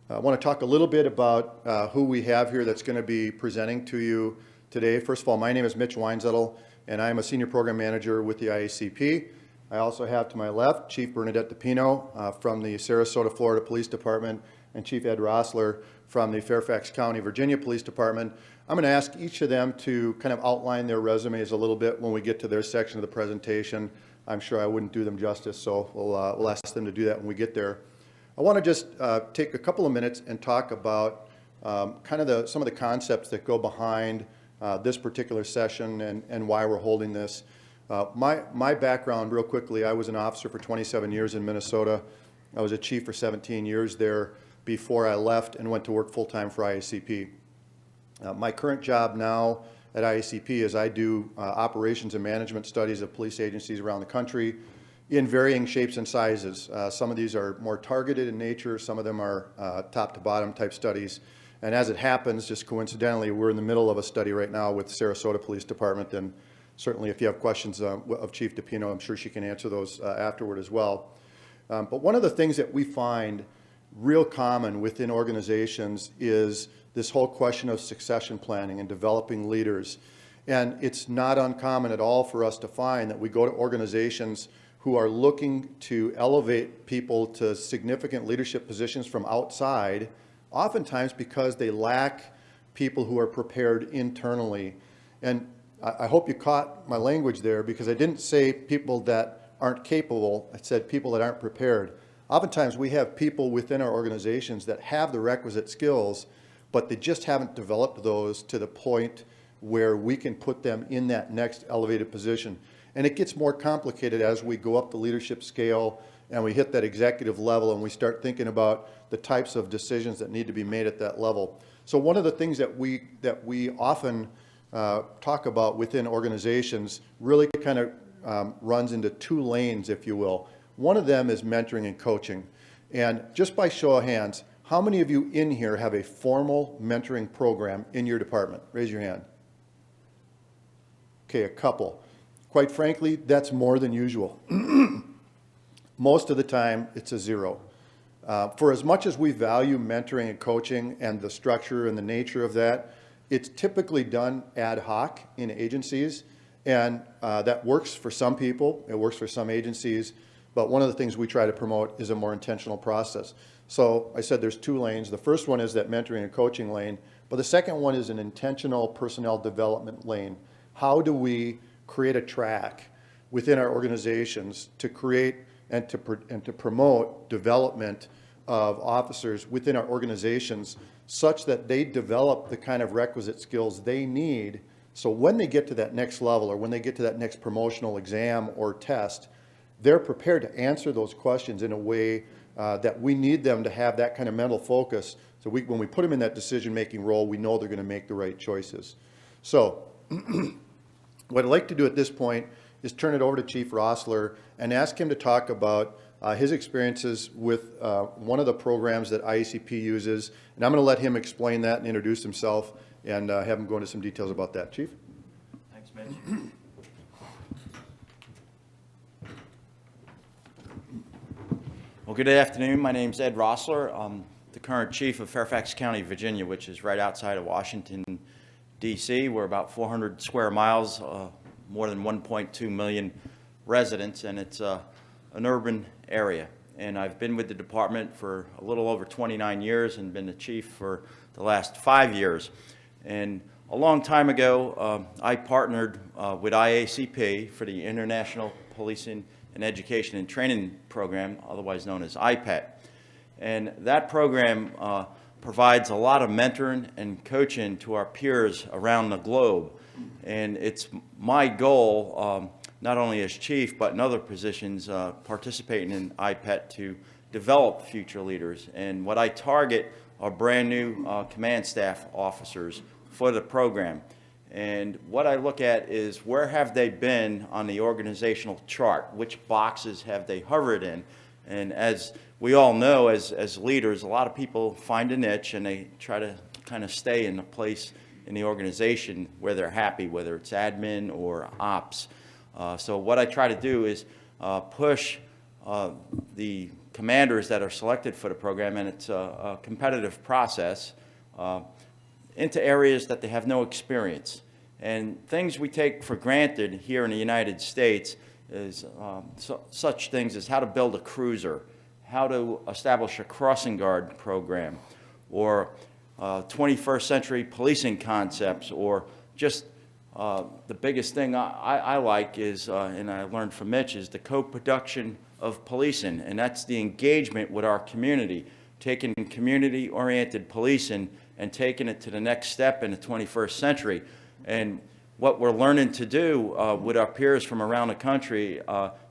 I want to talk a little bit about who we have here that's going to be presenting to you today. First of all, my name is Mitch Weinzetl, and I'm a Senior Program Manager with the IACP. I also have to my left Chief Bernadette DiPino from the Sarasota, Florida Police Department, and Chief Ed Rosesler from the Fairfax County, Virginia Police Department. I'm going to ask each of them to kind of outline their resumes a little bit when we get to their section of the presentation. I'm sure I wouldn't do them justice, so we'll ask them to do that when we get there. I want to just take a couple of minutes and talk about kind of some of the concepts that go behind this particular session and why we're holding this. My background, real quickly, I was an officer for 27 years in Minnesota. I was a chief for 17 years there before I left and went to work full-time for IACP. My current job now at IACP is I do operations and management studies of police agencies around the country in varying shapes and sizes. Some of these are more targeted in nature, some of them are top to bottom type studies. And as it happens, just coincidentally, we're in the middle of a study right now with the Sarasota Police Department, and certainly if you have questions of Chief DiPino, I'm sure she can answer those afterward as well. But one of the things that we find real common within organizations is this whole question of succession planning and developing leaders. And it's not uncommon at all for us to find that we go to organizations who are looking to elevate people to significant leadership positions from outside, oftentimes because they lack people who are prepared internally. And I hope you caught my language there, because I didn't say people that aren't capable, I said people that aren't prepared. Oftentimes we have people within our organizations that have the requisite skills, but they just haven't developed those to the point where we can put them in that next elevated position. And it gets more complicated as we go up the leadership scale and we hit that executive level and we start thinking about the types of decisions that need to be made at that level. So one of the things that we often talk about within organizations really kind of runs into two lanes, if you will. One of them is mentoring and coaching. And just by show of hands, how many of you in here have a formal mentoring program in your department? Raise your hand. Okay, a couple. Quite frankly, that's more than usual. Most of the time, it's a zero. For as much as we value mentoring and coaching and the structure and the nature of that, it's typically done ad hoc in agencies, and that works for some people, it works for some agencies, but one of the things we try to promote is a more intentional process. So I said there's two lanes. The first one is that mentoring and coaching lane, but the second one is an intentional personnel development lane. How do we create a track within our organizations to create and to promote development of officers within our organizations such that they develop the kind of requisite skills they need, so when they get to that next level or when they get to that next promotional exam or test, they're prepared to answer those questions in a way that we need them to have that kind of mental focus. So when we put them in that decision-making role, we know they're going to make the right choices. So what I'd like to do at this point is turn it over to Chief Rosesler and ask him to talk about his experiences with one of the programs that IACP uses. And I'm going to let him explain that and introduce himself and have him go into some details about that. Chief? Thanks, Mitch. Well, good afternoon. My name's Ed Rosesler. I'm the current chief of Fairfax County, Virginia, which is right outside of Washington, D.C. We're about 400 square miles, more than 1.2 million residents, and it's an urban area. And I've been with the department for a little over 29 years and been the chief for the last 5 years. And a long time ago, I partnered with IACP for the International Policing and Education and Training Program, otherwise known as IPET. And that program provides a lot of mentoring and coaching to our peers around the globe. And it's my goal, not only as chief, but in other positions, participating in IPET to develop future leaders. And what I target are brand new command staff officers for the program. And what I look at is where have they been on the organizational chart? Which boxes have they hovered in? And as we all know, as leaders, a lot of people find a niche and they try to kind of stay in a place in the organization where they're happy, whether it's admin or ops. So what I try to do is push the commanders that are selected for the program, and it's a competitive process, into areas that they have no experience. And things we take for granted here in the United States is such things as how to build a cruiser, how to establish a crossing guard program, or 21st century policing concepts, or just the biggest thing I like is, and I learned from Mitch, is the co-production of policing, and that's the engagement with our community, taking community-oriented policing and taking it to the next step in the 21st century. And what we're learning to do with our peers from around the country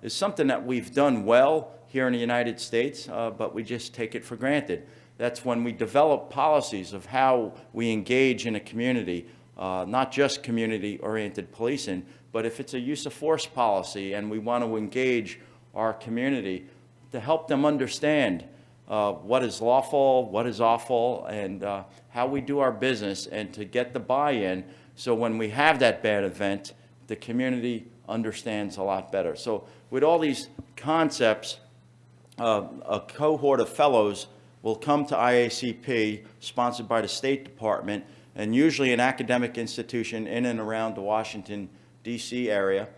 is something that we've done well here in the United States, but we just take it for granted. That's when we develop policies of how we engage in a community, not just community-oriented policing, but if it's a use of force policy and we want to engage our community to help them understand what is lawful, what is awful, and how we do our business, and to get the buy-in so when we have that bad event, the community understands a lot better. So with all these concepts, a cohort of fellows will come to IACP, sponsored by the State Department, and usually an academic institution in and around the Washington, D.C. area,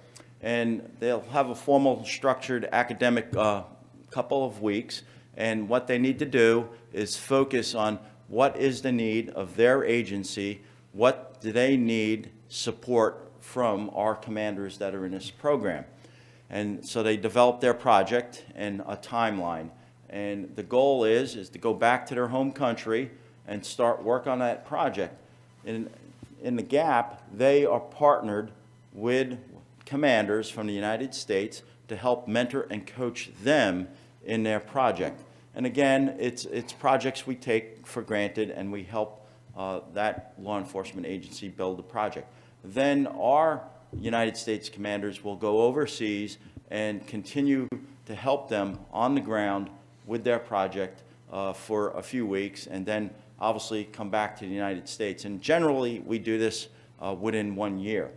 and they'll have a formal structured academic couple of weeks, and what they need to do is focus on what is the need of their agency, what do they need support from our commanders that are in this program. And so they develop their project and a timeline. And the goal is to go back to their home country and start work on that project. In the gap, they are partnered with commanders from the United States to help mentor and coach them in their project. And again, it's projects we take for granted, and we help that law enforcement agency build the project. Then our United States commanders will go overseas and continue to help them on the ground with their project for a few weeks, and then obviously come back to the United States. And generally, we do this within 1 year.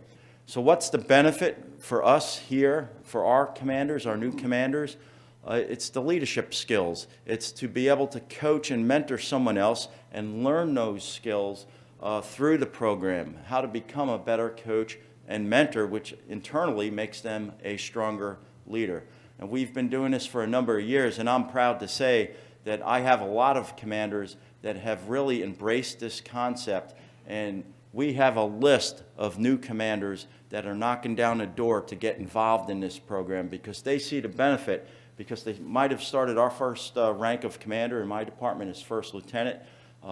So what's the benefit for us here, for our commanders, our new commanders? It's the leadership skills. It's to be able to coach and mentor someone else and learn those skills through the program, how to become a better coach and mentor, which internally makes them a stronger leader. And we've been doing this for a number of years, and I'm proud to say that I have a lot of commanders that have really embraced this concept, and we have a list of new commanders that are knocking down the door to get involved in this program because they see the benefit, because they might have started our first rank of commander in my department as first lieutenant,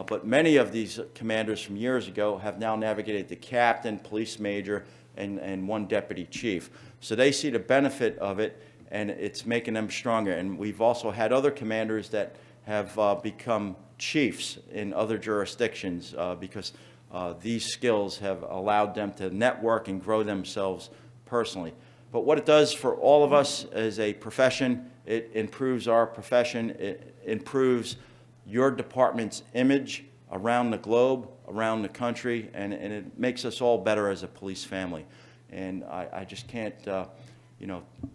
but many of these commanders from years ago have now navigated to captain, police major, and one deputy chief. So they see the benefit of it, and it's making them stronger. And we've also had other commanders that have become chiefs in other jurisdictions because these skills have allowed them to network and grow themselves personally. But what it does for all of us as a profession, it improves our profession, it improves your department's image around the globe, around the country, and it makes us all better as a police family. And I just can't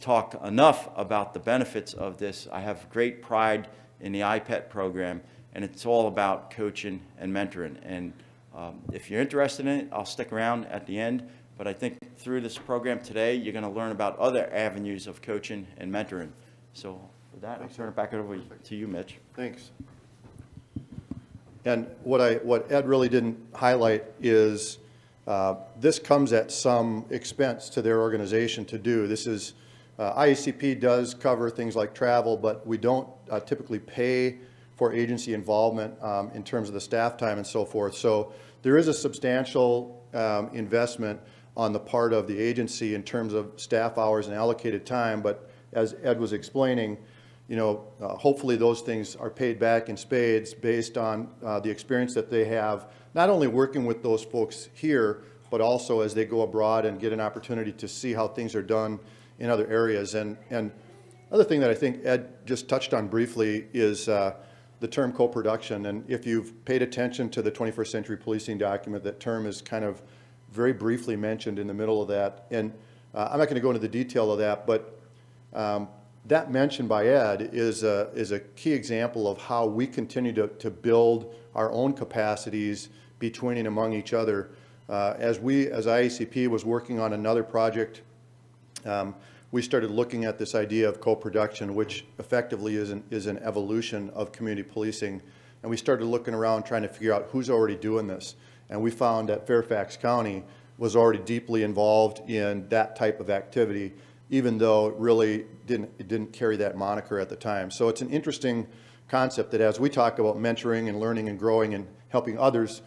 talk enough about the benefits of this. I have great pride in the IPET program, and it's all about coaching and mentoring. And if you're interested in it, I'll stick around at the end. But I think through this program today, you're going to learn about other avenues of coaching and mentoring. So with that, I'll turn it back over to you, Mitch. Thanks. And what Ed really didn't highlight is this comes at some expense to their organization to do. This is, IACP does cover things like travel, but we don't typically pay for agency involvement in terms of the staff time and so forth. So there is a substantial investment on the part of the agency in terms of staff hours and allocated time, but as Ed was explaining, hopefully those things are paid back in spades based on the experience that they have, not only working with those folks here, but also as they go abroad and get an opportunity to see how things are done in other areas. And other thing that I think Ed just touched on briefly is the term co-production. And if you've paid attention to the 21st Century Policing document, that term is kind of very briefly mentioned in the middle of that. And I'm not going to go into the detail of that, but that mention by Ed is a key example of how we continue to build our own capacities between and among each other. As IACP was working on another project, we started looking at this idea of co-production, which effectively is an evolution of community policing. And we started looking around trying to figure out who's already doing this. And we found that Fairfax County was already deeply involved in that type of activity, even though it really didn't carry that moniker at the time. So it's an interesting concept that as we talk about mentoring and learning and growing and helping others,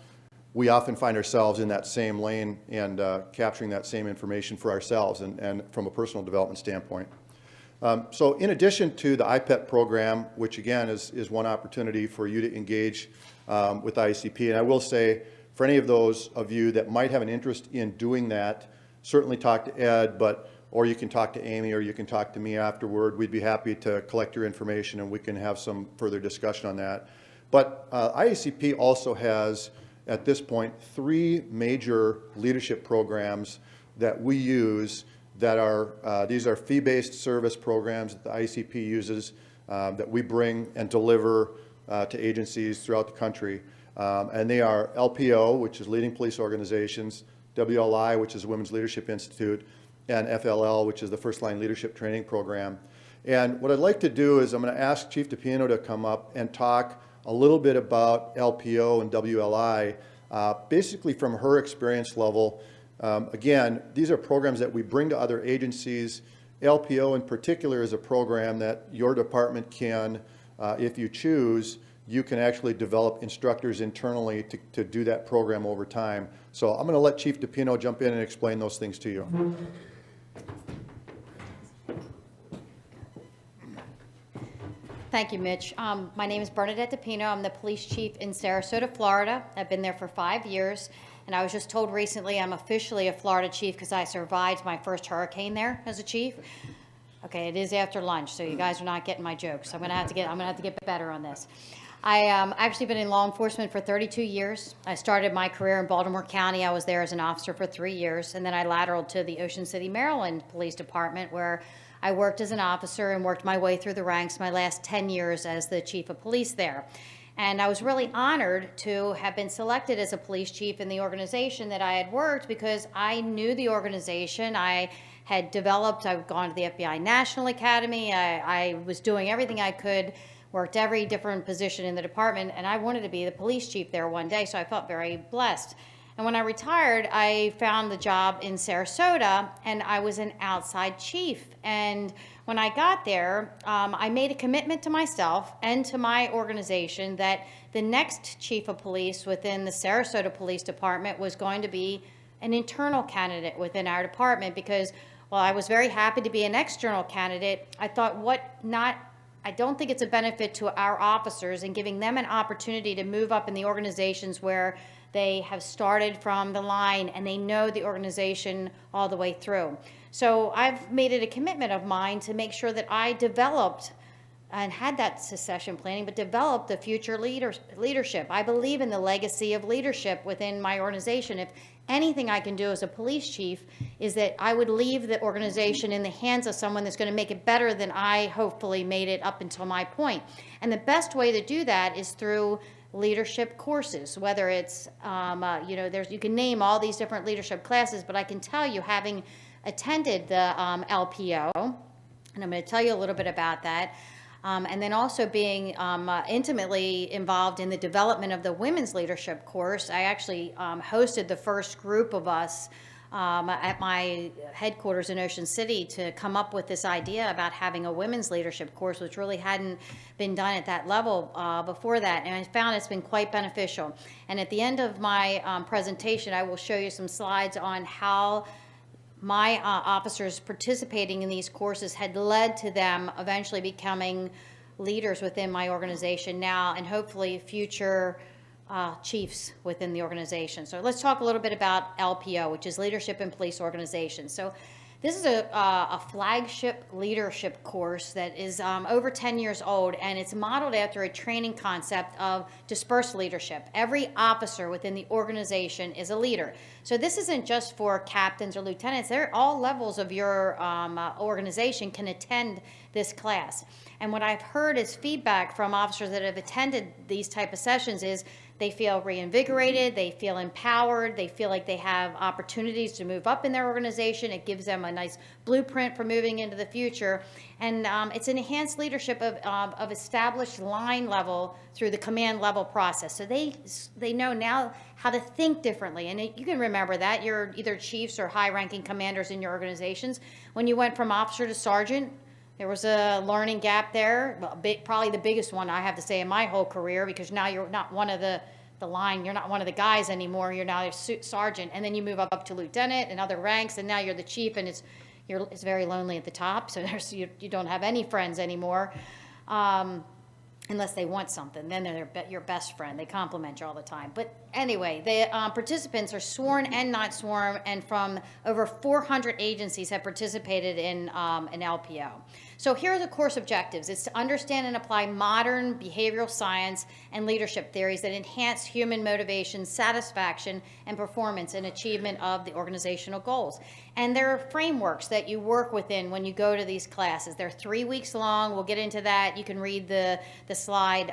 we often find ourselves in that same lane and capturing that same information for ourselves and from a personal development standpoint. So in addition to the IPEP program, which again is one opportunity for you to engage with IACP, and I will say for any of those of you that might have an interest in doing that, certainly talk to Ed, or you can talk to Amy, or you can talk to me afterward. We'd be happy to collect your information and we can have some further discussion on that. But IACP also has, at this point, 3 major leadership programs that we use that are, these are fee-based service programs that the IACP uses that we bring and deliver to agencies throughout the country. And they are LPO, which is Leading Police Organizations, WLI, which is Women's Leadership Institute, and FLL, which is the First Line Leadership Training Program. And what I'd like to do is I'm going to ask Chief DiPino to come up and talk a little bit about LPO and WLI, basically from her experience level. Again, these are programs that we bring to other agencies. LPO in particular is a program that your department can, if you choose, you can actually develop instructors internally to do that program over time. So I'm going to let Chief DiPino jump in and explain those things to you. Thank you, Mitch. My name is Bernadette DiPino. I'm the police chief in Sarasota, Florida. I've been there for 5 years, and I was just told recently I'm officially a Florida chief because I survived my first hurricane there as a chief. Okay, it is after lunch, so you guys are not getting my jokes. I'm gonna have to get better on this. I've actually been in law enforcement for 32 years. I started my career in Baltimore County. I was there as an officer for 3 years, and then I lateraled to the Ocean City, Maryland Police Department, where I worked as an officer and worked my way through the ranks my last 10 years as the chief of police there. And I was really honored to have been selected as a police chief in the organization that I had worked because I knew the organization. I had developed, I've gone to the FBI National Academy. I was doing everything I could, worked every different position in the department, and I wanted to be the police chief there one day, so I felt very blessed. And when I retired, I found the job in Sarasota, and I was an outside chief. And when I got there, I made a commitment to myself and to my organization that the next chief of police within the Sarasota Police Department was going to be an internal candidate within our department because while I was very happy to be an external candidate, I thought I don't think it's a benefit to our officers in giving them an opportunity to move up in the organizations where they have started from the line and they know the organization all the way through. So I've made it a commitment of mine to make sure that I developed and had that succession planning, but developed the future leadership. I believe in the legacy of leadership within my organization. If anything I can do as a police chief is that I would leave the organization in the hands of someone that's going to make it better than I hopefully made it up until my point. And the best way to do that is through leadership courses, whether it's, you can name all these different leadership classes, but I can tell you, having attended the LPO, and I'm going to tell you a little bit about that, and then also being intimately involved in the development of the women's leadership course. I actually hosted the first group of us at my headquarters in Ocean City to come up with this idea about having a women's leadership course, which really hadn't been done at that level before that. And I found it's been quite beneficial. And at the end of my presentation, I will show you some slides on how my officers participating in these courses had led to them eventually becoming leaders within my organization now and hopefully future chiefs within the organization. So let's talk a little bit about LPO, which is Leadership in Police Organizations. So this is a flagship leadership course that is over 10 years old, and it's modeled after a training concept of dispersed leadership. Every officer within the organization is a leader. So this isn't just for captains or lieutenants. All levels of your organization can attend this class. And what I've heard as feedback from officers that have attended these type of sessions is they feel reinvigorated, they feel empowered, they feel like they have opportunities to move up in their organization. It gives them a nice blueprint for moving into the future. And it's an enhanced leadership of established line level through the command level process. So they know now how to think differently. And you can remember that. You're either chiefs or high-ranking commanders in your organizations. When you went from officer to sergeant, there was a learning gap there, probably the biggest one I have to say in my whole career, because now you're not one of the line, you're not one of the guys anymore, you're now a sergeant, and then you move up to lieutenant and other ranks, and now you're the chief, and it's very lonely at the top, so you don't have any friends anymore, unless they want something, then they're your best friend, they compliment you all the time. But anyway, the participants are sworn and not sworn, and from over 400 agencies have participated in an LPO. So here are the course objectives. It's to understand and apply modern behavioral science and leadership theories that enhance human motivation, satisfaction, and performance and achievement of the organizational goals. And there are frameworks that you work within when you go to these classes. They're 3 weeks long. We'll get into that. You can read the slide.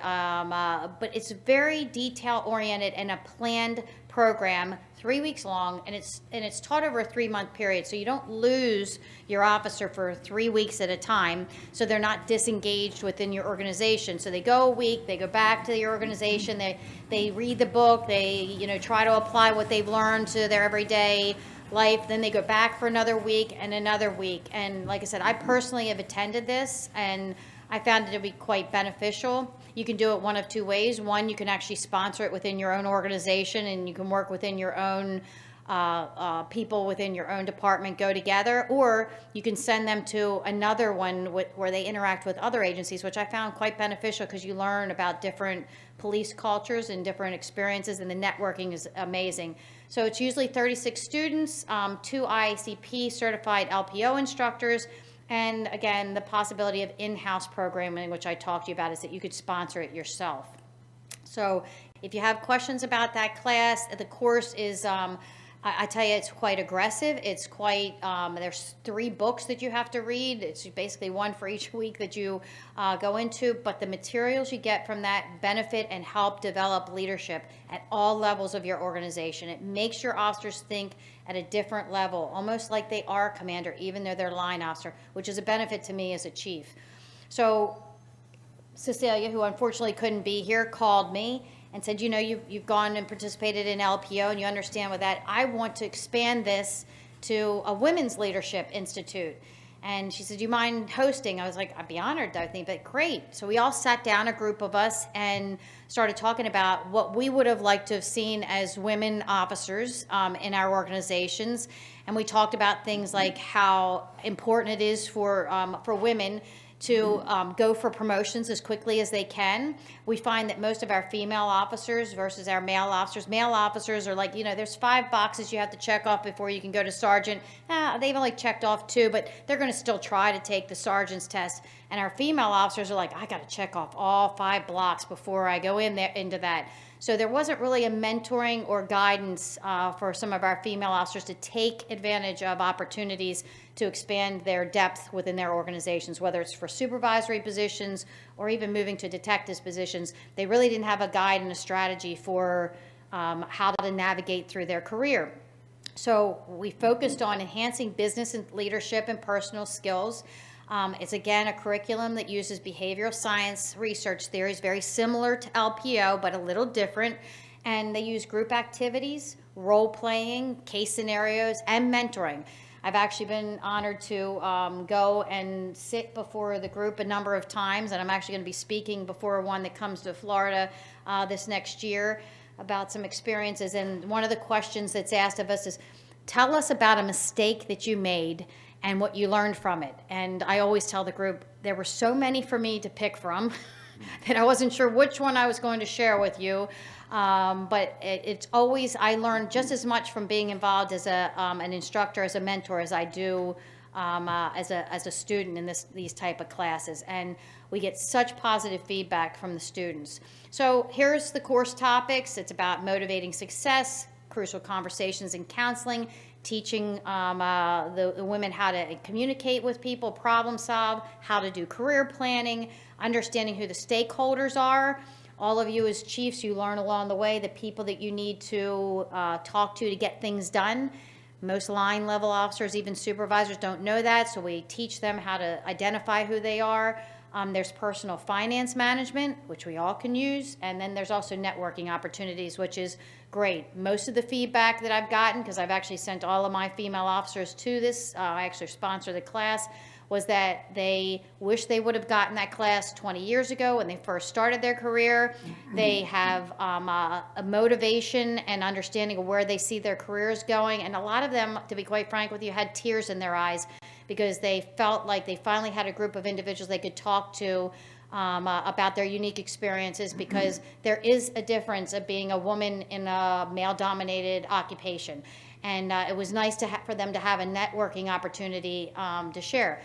But it's very detail-oriented and a planned program, 3 weeks long, and it's taught over a 3-month period, so you don't lose your officer for 3 weeks at a time, so they're not disengaged within your organization. So they go a week, they go back to your organization, they read the book, they try to apply what they've learned to their everyday life, then they go back for another week and another week. And like I said, I personally have attended this, and I found it to be quite beneficial. You can do it one of two ways. One, you can actually sponsor it within your own organization, and you can work within your own people within your own department go together, or you can send them to another one where they interact with other agencies, which I found quite beneficial because you learn about different police cultures and different experiences, and the networking is amazing. So it's usually 36 students, 2 IACP certified LPO instructors, and again, the possibility of in-house programming, which I talked to you about, is that you could sponsor it yourself. So if you have questions about that class, the course is, I tell you, it's quite aggressive. It's quite, there's 3 books that you have to read. It's basically one for each week that you go into, but the materials you get from that benefit and help develop leadership at all levels of your organization. It makes your officers think at a different level, almost like they are a commander, even though they're line officer, which is a benefit to me as a chief. So Cecilia, who unfortunately couldn't be here, called me and said, you've gone and participated in LPO and you understand with that. I want to expand this to a women's leadership institute. And she said, do you mind hosting? I was like, I'd be honored, I think, but great. So we all sat down, a group of us, and started talking about what we would have liked to have seen as women officers in our organizations. And we talked about things like how important it is for women to go for promotions as quickly as they can. We find that most of our female officers versus our male officers are like, there's 5 boxes you have to check off before you can go to sergeant. They've only checked off 2, but they're going to still try to take the sergeant's test. And our female officers are like, I got to check off all 5 blocks before I go into that. So there wasn't really a mentoring or guidance for some of our female officers to take advantage of opportunities to expand their depth within their organizations, whether it's for supervisory positions or even moving to detectives positions. They really didn't have a guide and a strategy for how to navigate through their career. So we focused on enhancing business and leadership and personal skills. It's, again, a curriculum that uses behavioral science research theories, very similar to LPO, but a little different. And they use group activities, role-playing, case scenarios, and mentoring. I've actually been honored to go and sit before the group a number of times, and I'm actually going to be speaking before one that comes to Florida this next year about some experiences. And one of the questions that's asked of us is, tell us about a mistake that you made and what you learned from it. And I always tell the group, there were so many for me to pick from that I wasn't sure which one I was going to share with you. But it's always, I learned just as much from being involved as an instructor, as a mentor, as I do as a student in these type of classes. And we get such positive feedback from the students. So here's the course topics. It's about motivating success, crucial conversations in counseling, teaching the women how to communicate with people, problem solve, how to do career planning, understanding who the stakeholders are. All of you as chiefs, you learn along the way the people that you need to talk to get things done. Most line level officers, even supervisors, don't know that, so we teach them how to identify who they are. There's personal finance management, which we all can use, and then there's also networking opportunities, which is great. Most of the feedback that I've gotten, because I've actually sent all of my female officers to this, I actually sponsor the class, was that they wish they would have gotten that class 20 years ago when they first started their career. They have a motivation and understanding of where they see their careers going, and a lot of them, to be quite frank with you, had tears in their eyes because they felt like they finally had a group of individuals they could talk to about their unique experiences, because there is a difference of being a woman in a male-dominated occupation. And it was nice for them to have a networking opportunity to share.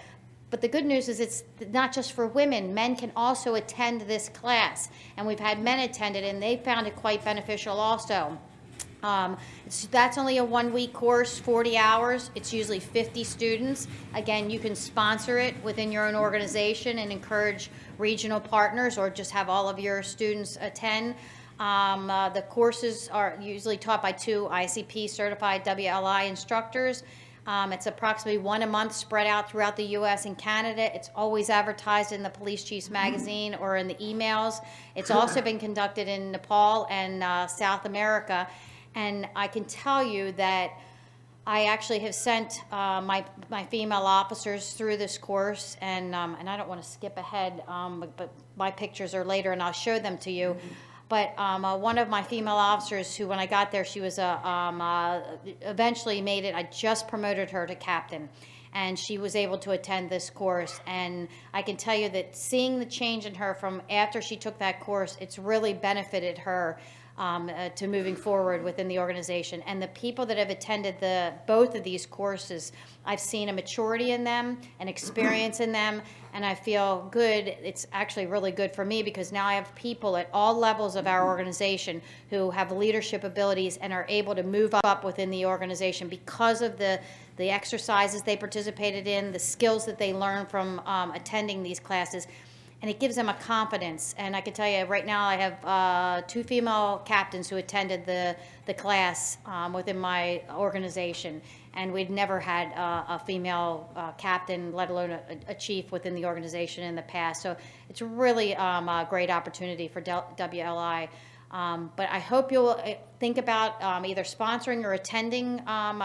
But the good news is it's not just for women. Men can also attend this class. And we've had men attend it, and they found it quite beneficial also. That's only a 1-week course, 40 hours. It's usually 50 students. Again, you can sponsor it within your own organization and encourage regional partners, or just have all of your students attend. The courses are usually taught by 2 IACP certified WLI instructors. It's approximately 1 a month spread out throughout the U.S. and Canada. It's always advertised in the Police Chiefs magazine or in the emails. It's also been conducted in Nepal and South America. And I can tell you that I actually have sent my female officers through this course, and I don't want to skip ahead, but my pictures are later and I'll show them to you. But one of my female officers, who when I got there, she was eventually made it. I just promoted her to captain, and she was able to attend this course. And I can tell you that seeing the change in her from after she took that course, it's really benefited her to moving forward within the organization. And the people that have attended both of these courses, I've seen a maturity in them, an experience in them, and I feel good. It's actually really good for me, because now I have people at all levels of our organization who have leadership abilities and are able to move up within the organization because of the exercises they participated in, the skills that they learned from attending these classes. And it gives them a confidence. And I can tell you right now I have 2 female captains who attended the class within my organization. And we'd never had a female captain, let alone a chief within the organization in the past. So it's really a great opportunity for WLI. But I hope you'll think about either sponsoring or attending,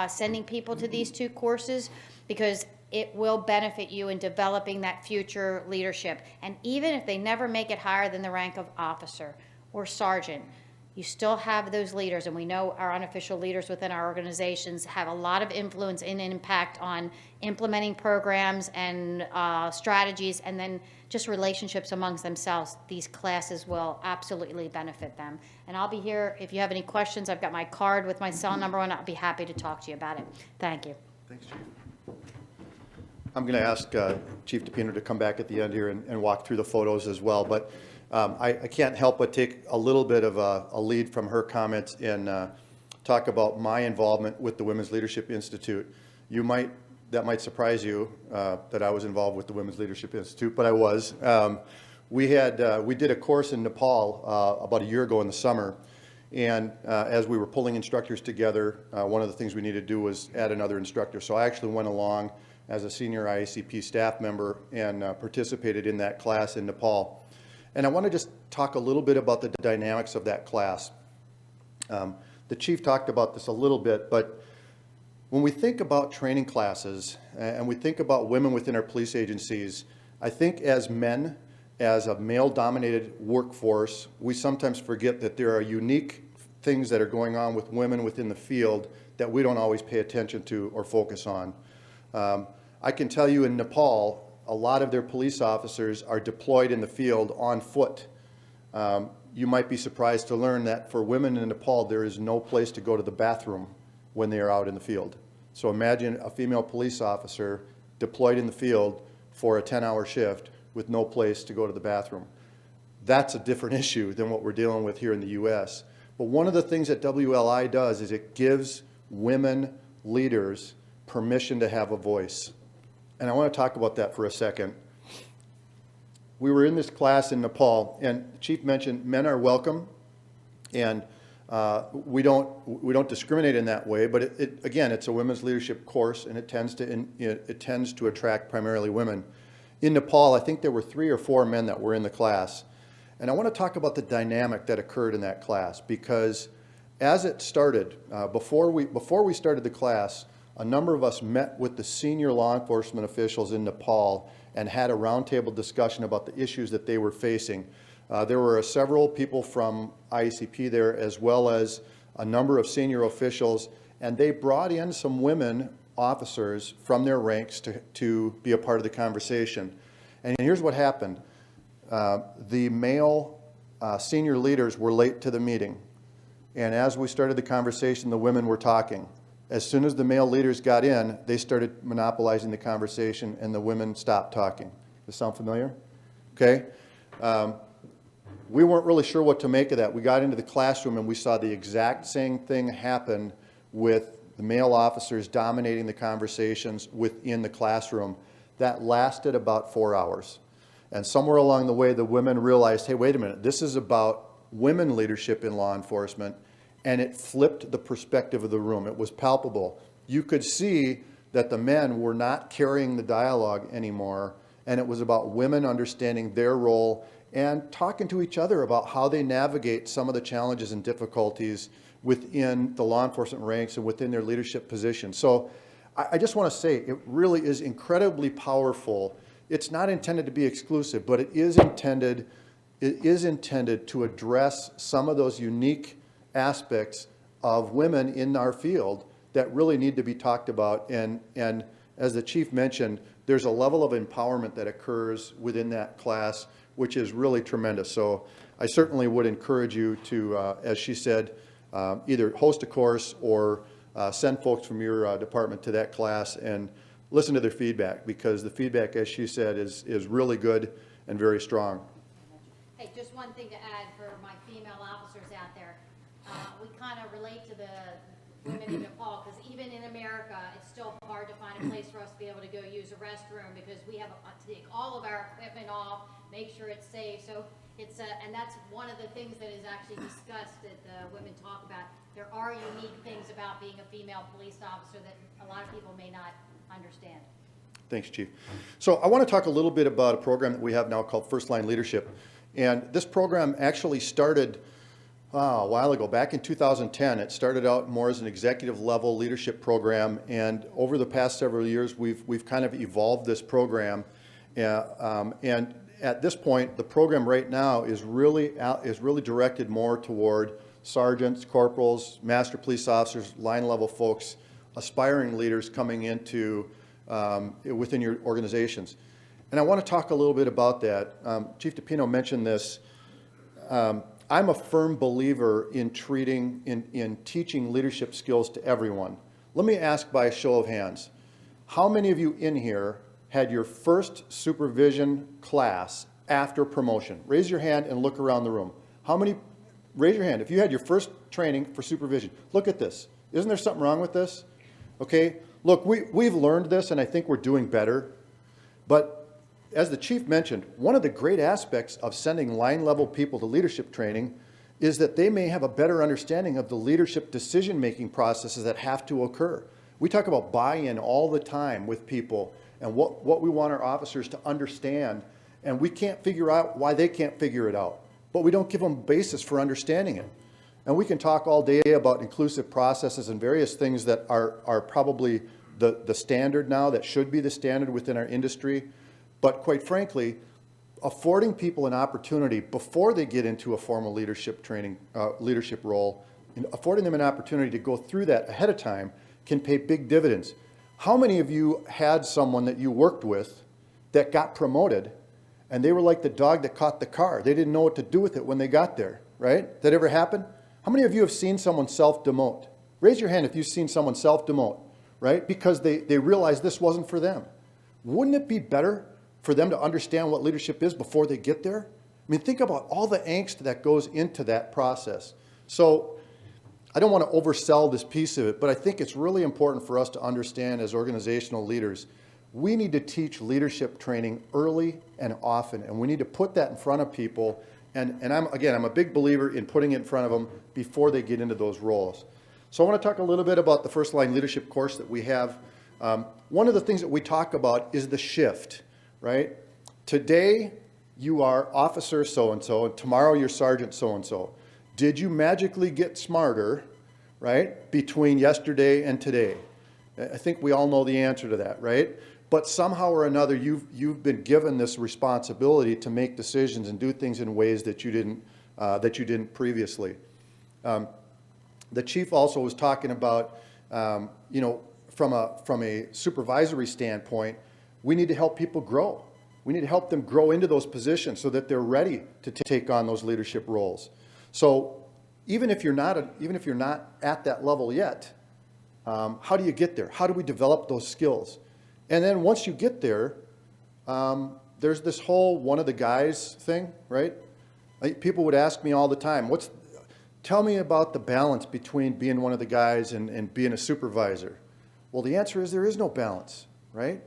sending people to these 2 courses, because it will benefit you in developing that future leadership. And even if they never make it higher than the rank of officer or sergeant, you still have those leaders. And we know our unofficial leaders within our organizations have a lot of influence and impact on implementing programs and strategies, and then just relationships amongst themselves. These classes will absolutely benefit them. And I'll be here if you have any questions. I've got my card with my cell number on. I'll be happy to talk to you about it. Thank you. Thanks, Chief. I'm going to ask Chief DiPino to come back at the end here and walk through the photos as well. But I can't help but take a little bit of a lead from her comments and talk about my involvement with the Women's Leadership Institute. That might surprise you that I was involved with the Women's Leadership Institute, but I was. We did a course in Nepal about a year ago in the summer. And as we were pulling instructors together, one of the things we needed to do was add another instructor. So I actually went along as a senior IACP staff member and participated in that class in Nepal. And I want to just talk a little bit about the dynamics of that class. The chief talked about this a little bit, but when we think about training classes and we think about women within our police agencies, I think as men, as a male-dominated workforce, we sometimes forget that there are unique things that are going on with women within the field that we don't always pay attention to or focus on. I can tell you in Nepal, a lot of their police officers are deployed in the field on foot. You might be surprised to learn that for women in Nepal, there is no place to go to the bathroom when they are out in the field. So imagine a female police officer deployed in the field for a 10-hour shift with no place to go to the bathroom. That's a different issue than what we're dealing with here in the U.S. But one of the things that WLI does is it gives women leaders permission to have a voice. And I want to talk about that for a second. We were in this class in Nepal, and the chief mentioned men are welcome, and we don't discriminate in that way. But again, it's a women's leadership course, and it tends to attract primarily women. In Nepal, I think there were 3 or 4 men that were in the class, and I want to talk about the dynamic that occurred in that class, because as it started, before we started the class, a number of us met with the senior law enforcement officials in Nepal and had a roundtable discussion about the issues that they were facing. There were several people from IACP there, as well as a number of senior officials, and they brought in some women officers from their ranks to be a part of the conversation. And here's what happened. The male senior leaders were late to the meeting, and as we started the conversation, the women were talking. As soon as the male leaders got in, they started monopolizing the conversation, and the women stopped talking. Does this sound familiar? Okay. We weren't really sure what to make of that. We got into the classroom, and we saw the exact same thing happen with the male officers dominating the conversations within the classroom. That lasted about 4 hours. And somewhere along the way, the women realized, hey, wait a minute, this is about women leadership in law enforcement. And it flipped the perspective of the room. It was palpable. You could see that the men were not carrying the dialogue anymore, and it was about women understanding their role and talking to each other about how they navigate some of the challenges and difficulties within the law enforcement ranks and within their leadership positions. So I just want to say it really is incredibly powerful. It's not intended to be exclusive, but it is intended to address some of those unique aspects of women in our field that really need to be talked about. And as the chief mentioned, there's a level of empowerment that occurs within that class, which is really tremendous. So I certainly would encourage you to, as she said, either host a course or send folks from your department to that class and listen to their feedback, because the feedback, as she said, is really good and very strong. Hey, just one thing to add for my female officers out there. We kind of relate to the women in Nepal, because even in America, it's still hard to find a place for us to be able to go use a restroom, because we have to take all of our equipment off, make sure it's safe. So it's and that's one of the things that is actually discussed that the women talk about. There are unique things about being a female police officer that a lot of people may not understand. Thanks, Chief. So I want to talk a little bit about a program that we have now called First Line Leadership. And this program actually started a while ago, back in 2010. It started out more as an executive level leadership program, and over the past several years, we've kind of evolved this program. And at this point, the program right now is really directed more toward sergeants, corporals, master police officers, line level folks, aspiring leaders coming into within your organizations. And I want to talk a little bit about that. Chief DiPino mentioned this. I'm a firm believer in teaching leadership skills to everyone. Let me ask by a show of hands. How many of you in here had your first supervision class after promotion? Raise your hand and look around the room. How many? Raise your hand if you had your first training for supervision. Look at this. Isn't there something wrong with this? Okay, look, we've learned this, and I think we're doing better. But as the chief mentioned, one of the great aspects of sending line-level people to leadership training is that they may have a better understanding of the leadership decision-making processes that have to occur. We talk about buy-in all the time with people and what we want our officers to understand, and we can't figure out why they can't figure it out, but we don't give them a basis for understanding it. And we can talk all day about inclusive processes and various things that are probably the standard now, that should be the standard within our industry. But quite frankly, affording people an opportunity before they get into a formal leadership training, leadership role, and affording them an opportunity to go through that ahead of time can pay big dividends. How many of you had someone that you worked with that got promoted and they were like the dog that caught the car? They didn't know what to do with it when they got there, right? That ever happen? How many of you have seen someone self-demote? Raise your hand if you've seen someone self-demote, right? Because they realized this wasn't for them. Wouldn't it be better for them to understand what leadership is before they get there? I mean, think about all the angst that goes into that process. So I don't want to oversell this piece of it, but I think it's really important for us to understand as organizational leaders, we need to teach leadership training early and often, and we need to put that in front of people. And I'm a big believer in putting it in front of them before they get into those roles. So I want to talk a little bit about the First Line Leadership course that we have. One of the things that we talk about is the shift, right? Today, you are officer so-and-so, and tomorrow you're sergeant so-and-so. Did you magically get smarter, right, between yesterday and today? I think we all know the answer to that, right? But somehow or another, you've been given this responsibility to make decisions and do things in ways that you didn't previously. The chief also was talking about, from a supervisory standpoint, we need to help people grow. We need to help them grow into those positions so that they're ready to take on those leadership roles. So even if you're not at that level yet, how do you get there? How do we develop those skills? And then once you get there, there's this whole one of the guys thing, right? People would ask me all the time, tell me about the balance between being one of the guys and being a supervisor. Well, the answer is there is no balance, right?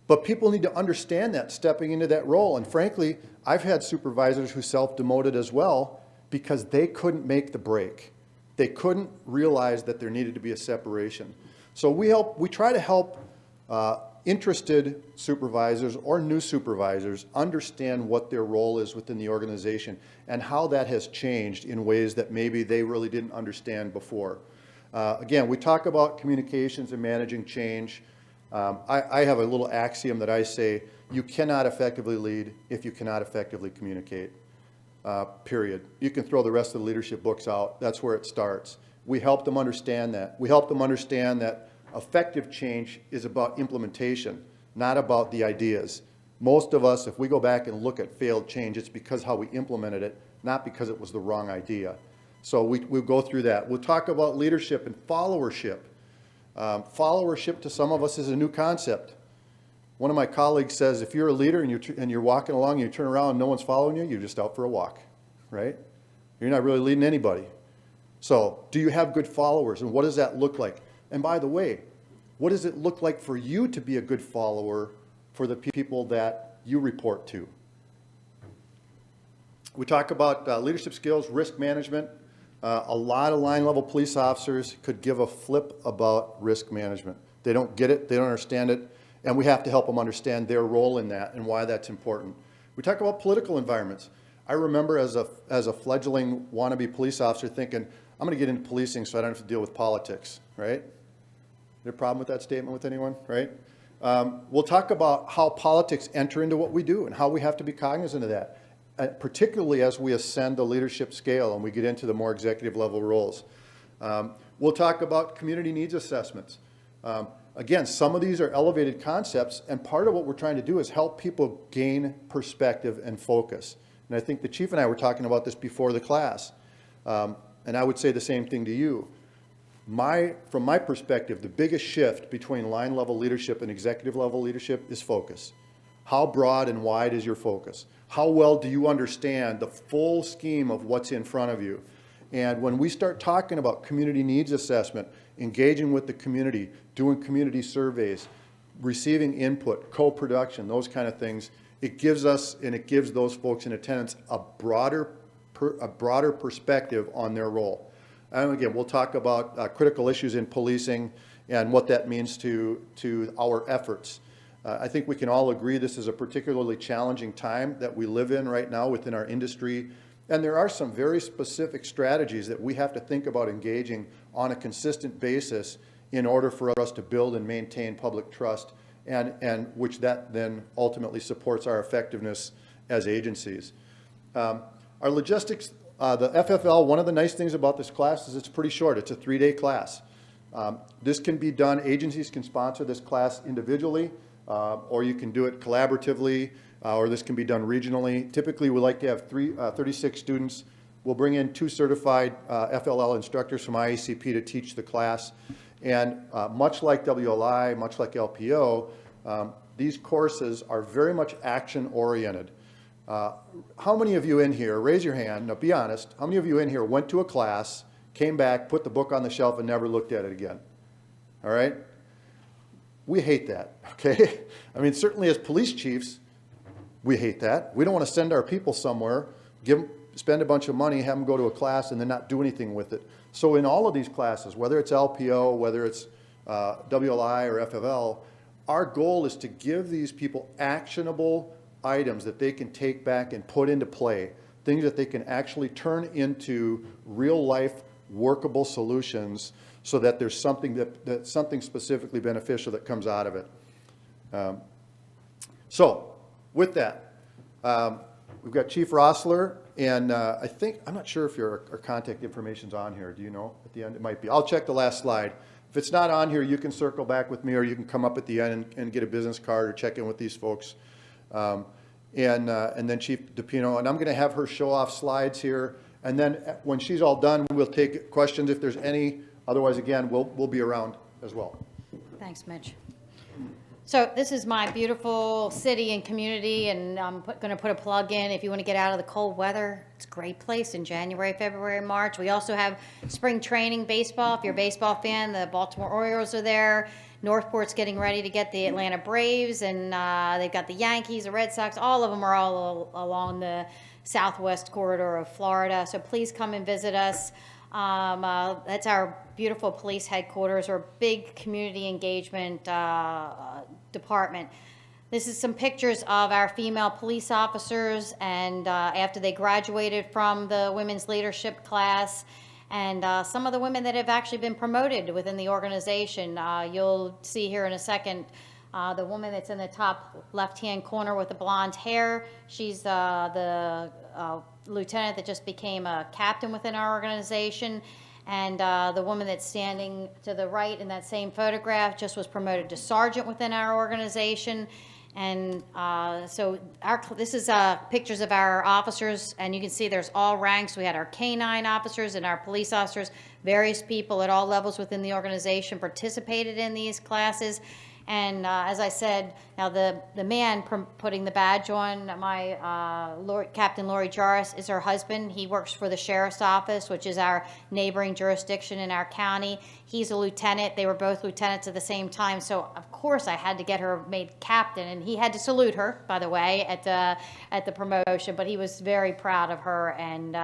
But people need to understand that stepping into that role. And frankly, I've had supervisors who self-demoted as well because they couldn't make the break. They couldn't realize that there needed to be a separation. So we try to help interested supervisors or new supervisors understand what their role is within the organization and how that has changed in ways that maybe they really didn't understand before. Again, we talk about communications and managing change. I have a little axiom that I say, you cannot effectively lead if you cannot effectively communicate, period. You can throw the rest of the leadership books out. That's where it starts. We help them understand that. We help them understand that effective change is about implementation, not about the ideas. Most of us, if we go back and look at failed change, it's because how we implemented it, not because it was the wrong idea. So we'll go through that. We'll talk about leadership and followership. Followership to some of us is a new concept. One of my colleagues says, if you're a leader and you're walking along and you turn around and no one's following you, you're just out for a walk, right? You're not really leading anybody. So do you have good followers, and what does that look like? And by the way, what does it look like for you to be a good follower for the people that you report to? We talk about leadership skills, risk management. A lot of line-level police officers could give a flip about risk management. They don't get it, they don't understand it, and we have to help them understand their role in that and why that's important. We talk about political environments. I remember as a fledgling wannabe police officer thinking, I'm going to get into policing so I don't have to deal with politics, right? Is there a problem with that statement with anyone, right? We'll talk about how politics enter into what we do and how we have to be cognizant of that, particularly as we ascend the leadership scale and we get into the more executive level roles. We'll talk about community needs assessments. Again, some of these are elevated concepts, and part of what we're trying to do is help people gain perspective and focus. And I think the chief and I were talking about this before the class, and I would say the same thing to you. From my perspective, the biggest shift between line level leadership and executive level leadership is focus. How broad and wide is your focus? How well do you understand the full scheme of what's in front of you? And when we start talking about community needs assessment, engaging with the community, doing community surveys, receiving input, co-production, those kind of things, it gives us and it gives those folks in attendance a broader perspective on their role. And again, we'll talk about critical issues in policing and what that means to our efforts. I think we can all agree this is a particularly challenging time that we live in right now within our industry. And there are some very specific strategies that we have to think about engaging on a consistent basis in order for us to build and maintain public trust, and which that then ultimately supports our effectiveness as agencies. Our logistics, the FFL, one of the nice things about this class is it's pretty short. It's a 3-day class. This can be done, agencies can sponsor this class individually, or you can do it collaboratively, or this can be done regionally. Typically, we like to have 36 students. We'll bring in 2 certified FLL instructors from IACP to teach the class. And much like WLI, much like LPO, these courses are very much action-oriented. How many of you in here, raise your hand, now be honest, how many of you in here went to a class, came back, put the book on the shelf, and never looked at it again. All right? We hate that, okay? I mean, certainly as police chiefs, we hate that. We don't want to send our people somewhere, spend a bunch of money, have them go to a class, and then not do anything with it. So in all of these classes, whether it's LPO, whether it's WLI or FFL, our goal is to give these people actionable items that they can take back and put into play, things that they can actually turn into real life workable solutions so that there's something that's something specifically beneficial that comes out of it. So with that, we've got Chief Rosesler, and I'm not sure if our contact information's on here. Do you know at the end? It might be. I'll check the last slide. If it's not on here, you can circle back with me, or you can come up at the end and get a business card or check in with these folks. And then Chief DiPino, and I'm going to have her show off slides here. And then when she's all done, we'll take questions if there's any. Otherwise, again, we'll be around as well. Thanks, Mitch. So this is my beautiful city and community, and I'm going to put a plug in if you want to get out of the cold weather. It's a great place in January, February, March. We also have spring training baseball. If you're a baseball fan, the Baltimore Orioles are there. Northport's getting ready to get the Atlanta Braves, and they've got the Yankees, the Red Sox. All of them are all along the southwest corridor of Florida. So please come and visit us. That's our beautiful police headquarters, or big community engagement department. This is some pictures of our female police officers, and after they graduated from the women's leadership class, and some of the women that have actually been promoted within the organization. You'll see here in a second the woman that's in the top left-hand corner with the blonde hair. She's the lieutenant that just became a captain within our organization. And the woman that's standing to the right in that same photograph just was promoted to sergeant within our organization. And so this is pictures of our officers, and you can see there's all ranks. We had our K-9 officers and our police officers. Various people at all levels within the organization participated in these classes. And as I said, now the man putting the badge on, Captain Laurie Jarris, is her husband. He works for the Sheriff's Office, which is our neighboring jurisdiction in our county. He's a lieutenant. They were both lieutenants at the same time. So, of course, I had to get her made captain. And he had to salute her, by the way, at the promotion. But he was very proud of her, and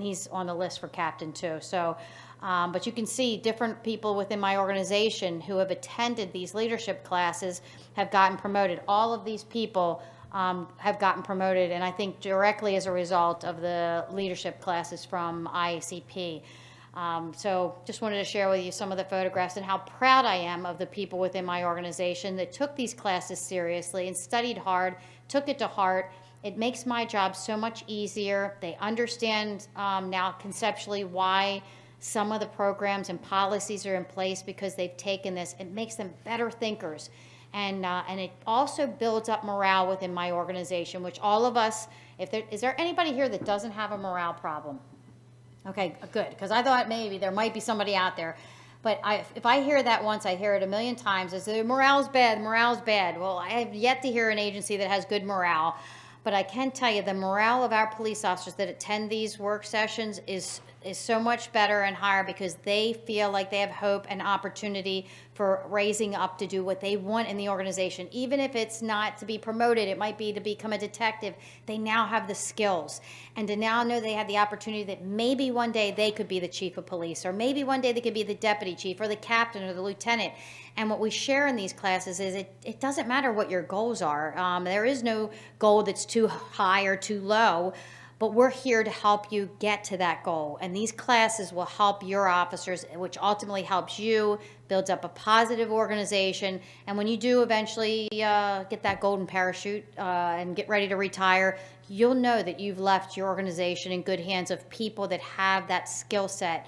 he's on the list for captain, too. So. But you can see different people within my organization who have attended these leadership classes have gotten promoted. All of these people have gotten promoted, and I think directly as a result of the leadership classes from IACP. So just wanted to share with you some of the photographs and how proud I am of the people within my organization that took these classes seriously and studied hard, took it to heart. It makes my job so much easier. They understand now conceptually why some of the programs and policies are in place because they've taken this. It makes them better thinkers. And it also builds up morale within my organization, which all of us, is there anybody here that doesn't have a morale problem? Okay, good, because I thought maybe there might be somebody out there. But if I hear that once, I hear it a million times. It's the morale's bad, morale's bad. Well, I have yet to hear an agency that has good morale. But I can tell you the morale of our police officers that attend these work sessions is so much better and higher because they feel like they have hope and opportunity for raising up to do what they want in the organization. Even if it's not to be promoted, it might be to become a detective. They now have the skills. And to now know they have the opportunity that maybe one day they could be the chief of police, or maybe one day they could be the deputy chief or the captain or the lieutenant. And what we share in these classes is it doesn't matter what your goals are. There is no goal that's too high or too low, but we're here to help you get to that goal. And these classes will help your officers, which ultimately helps you, builds up a positive organization. And when you do eventually get that golden parachute and get ready to retire, you'll know that you've left your organization in good hands of people that have that skill set.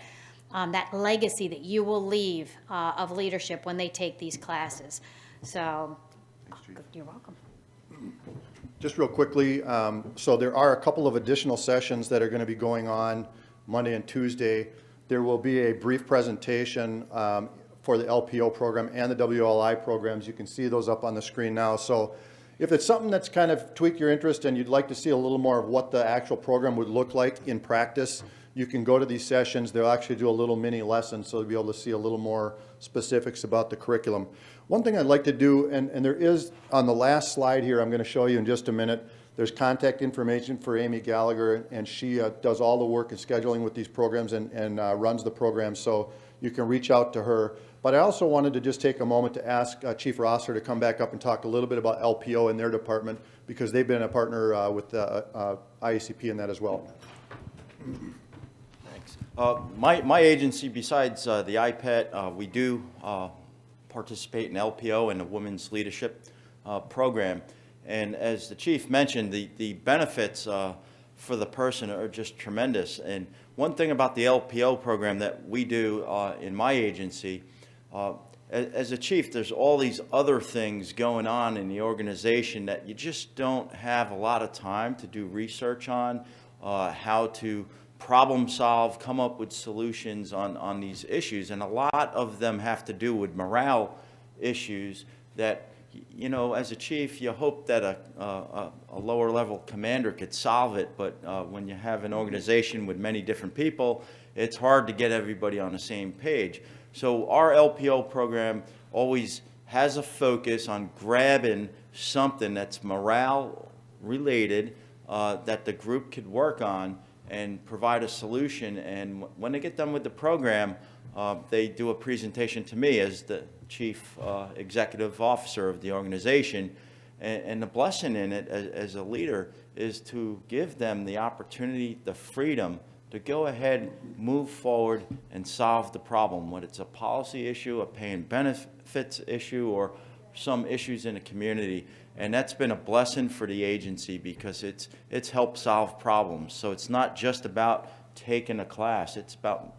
That legacy that you will leave of leadership when they take these classes. So, you're welcome. Just real quickly, so there are a couple of additional sessions that are going to be going on Monday and Tuesday. There will be a brief presentation for the LPO program and the WLI programs. You can see those up on the screen now. So if it's something that's kind of tweaked your interest and you'd like to see a little more of what the actual program would look like in practice, you can go to these sessions. They'll actually do a little mini lesson, so you'll be able to see a little more specifics about the curriculum. One thing I'd like to do, and there is on the last slide here, I'm going to show you in just a minute, there's contact information for Amy Gallagher, and she does all the work and scheduling with these programs and runs the program, so you can reach out to her. But I also wanted to just take a moment to ask Chief Rosesler to come back up and talk a little bit about LPO in their department, because they've been a partner with IACP in that as well. Thanks. My agency, besides the IPET, we do participate in LPO and the Women's Leadership Program. And as the chief mentioned, the benefits for the person are just tremendous. And one thing about the LPO program that we do in my agency, as a chief, there's all these other things going on in the organization that you just don't have a lot of time to do research on, how to problem solve, come up with solutions on these issues. And a lot of them have to do with morale issues that, you know, as a chief, you hope that a lower level commander could solve it, but when you have an organization with many different people, it's hard to get everybody on the same page. So our LPO program always has a focus on grabbing something that's morale related that the group could work on and provide a solution. And when they get done with the program, they do a presentation to me as the chief executive officer of the organization. And the blessing in it as a leader is to give them the opportunity, the freedom to go ahead, move forward, and solve the problem, whether it's a policy issue, a pay and benefits issue, or some issues in the community. And that's been a blessing for the agency because it's helped solve problems. So it's not just about taking a class, it's about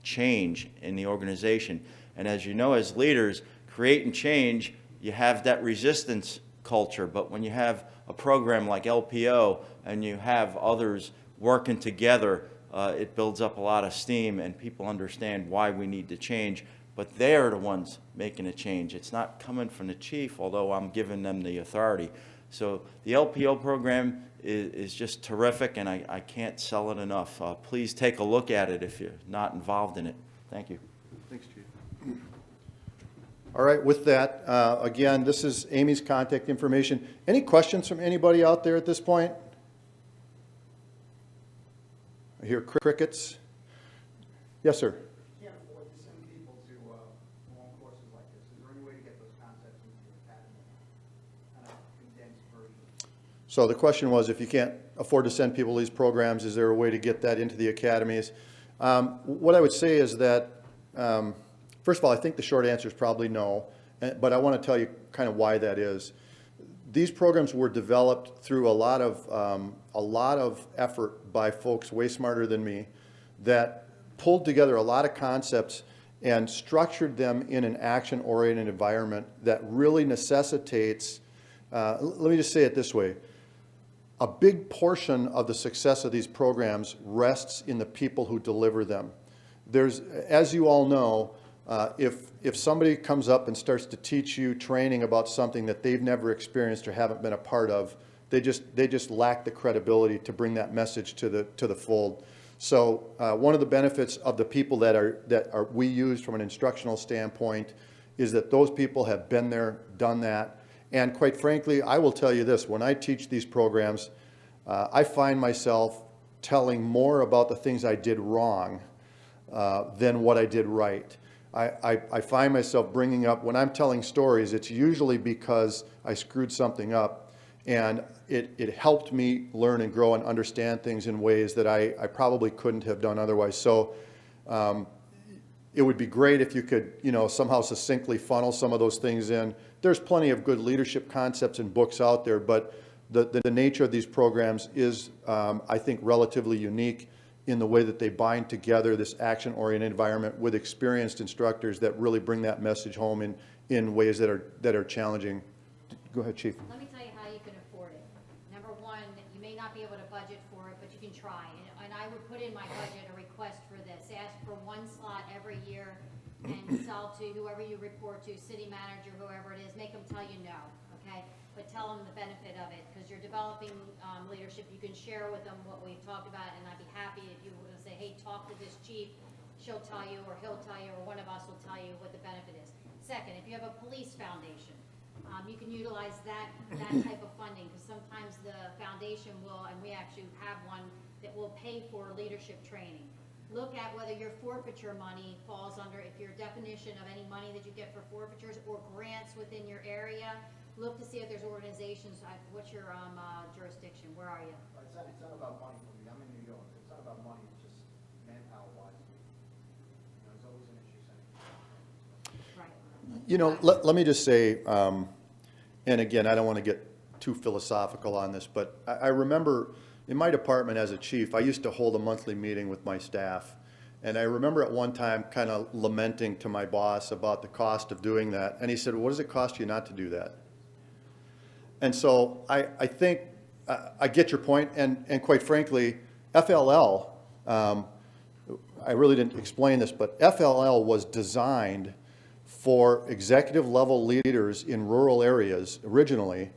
change in the organization. And as you know, as leaders, creating change, you have that resistance culture. But when you have a program like LPO and you have others working together, it builds up a lot of steam and people understand why we need to change. But they're the ones making a change. It's not coming from the chief, although I'm giving them the authority. So the LPO program is just terrific, and I can't sell it enough. Please take a look at it if you're not involved in it. Thank you. Thanks, Chief. All right, with that, again, this is Amy's contact information. Any questions from anybody out there at this point? I hear crickets. Yes, sir. Can't afford to send people to long courses like this. Is there any way to get those concepts into the academy on a condensed version? So the question was, if you can't afford to send people these programs, is there a way to get that into the academies? What I would say is that, first of all, I think the short answer is probably no, but I want to tell you kind of why that is. These programs were developed through a lot of effort by folks way smarter than me that pulled together a lot of concepts and structured them in an action-oriented environment that really necessitates, let me just say it this way, a big portion of the success of these programs rests in the people who deliver them. There's, as you all know, if somebody comes up and starts to teach you training about something that they've never experienced or haven't been a part of, they just lack the credibility to bring that message to the fold. So one of the benefits of the people that we use from an instructional standpoint is that those people have been there, done that, and quite frankly, I will tell you this: when I teach these programs, I find myself telling more about the things I did wrong than what I did right. I find myself bringing up, when I'm telling stories, it's usually because I screwed something up, and it helped me learn and grow and understand things in ways that I probably couldn't have done otherwise. So it would be great if you could, somehow succinctly funnel some of those things in. There's plenty of good leadership concepts and books out there, but the nature of these programs is, I think, relatively unique in the way that they bind together this action-oriented environment with experienced instructors that really bring that message home in ways that are challenging. Go ahead, Chief. Let me tell you how you can afford it. Number one, you may not be able to budget for it, but you can try. And I would put in my budget a request for this. Ask for one slot every year and sell to whoever you report to, city manager, whoever it is. Make them tell you no, okay? But tell them the benefit of it, because you're developing leadership. You can share with them what we've talked about, and I'd be happy if you were to say, hey, talk to this chief. She'll tell you, or he'll tell you, or one of us will tell you what the benefit is. Second, if you have a police foundation, you can utilize that type of funding, because sometimes the foundation will, and we actually have one that will pay for leadership training. Look at whether your forfeiture money falls under, if your definition of any money that you get for forfeitures or grants within your area. Look to see if there's organizations, what's your jurisdiction, where are you? It's not about money for me, I'm in New York, it's not about money, it's just manpower wise. You know, there's always an issue saying. Right. You know, let me just say, and again, I don't want to get too philosophical on this, but I remember in my department as a chief, I used to hold a monthly meeting with my staff. And I remember at one time kind of lamenting to my boss about the cost of doing that. And he said, what does it cost you not to do that? And so I think I get your point. And quite frankly, FLL, I really didn't explain this, but FLL was designed for executive level leaders in rural areas originally.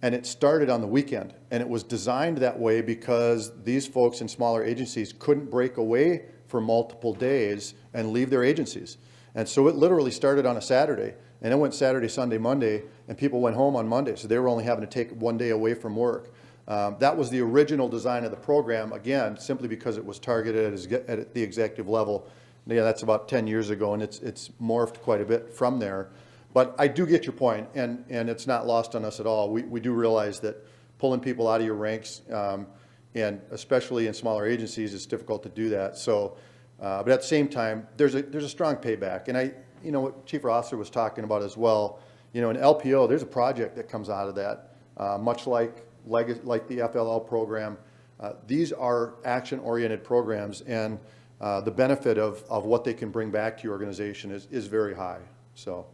And it started on the weekend, and it was designed that way because these folks in smaller agencies couldn't break away for multiple days and leave their agencies. And so it literally started on a Saturday, and it went Saturday, Sunday, Monday, and people went home on Monday, so they were only having to take one day away from work. That was the original design of the program, again, simply because it was targeted at the executive level. And yeah, that's about 10 years ago, and it's morphed quite a bit from there. But I do get your point, and it's not lost on us at all. We do realize that pulling people out of your ranks, and especially in smaller agencies, it's difficult to do that. So, but at the same time, there's a strong payback. And you know, what Chief Rosesler was talking about as well, you know, in LPO, there's a project that comes out of that, much like the FLL program. These are action-oriented programs, and the benefit of what they can bring back to your organization is very high. So.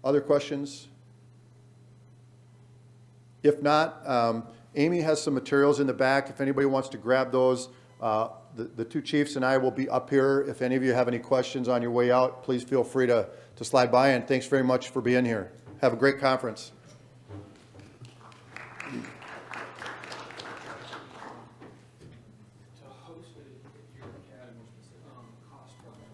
Other questions? If not, Amy has some materials in the back. If anybody wants to grab those, the two chiefs and I will be up here. If any of you have any questions on your way out, please feel free to slide by, and thanks very much for being here. Have a great conference.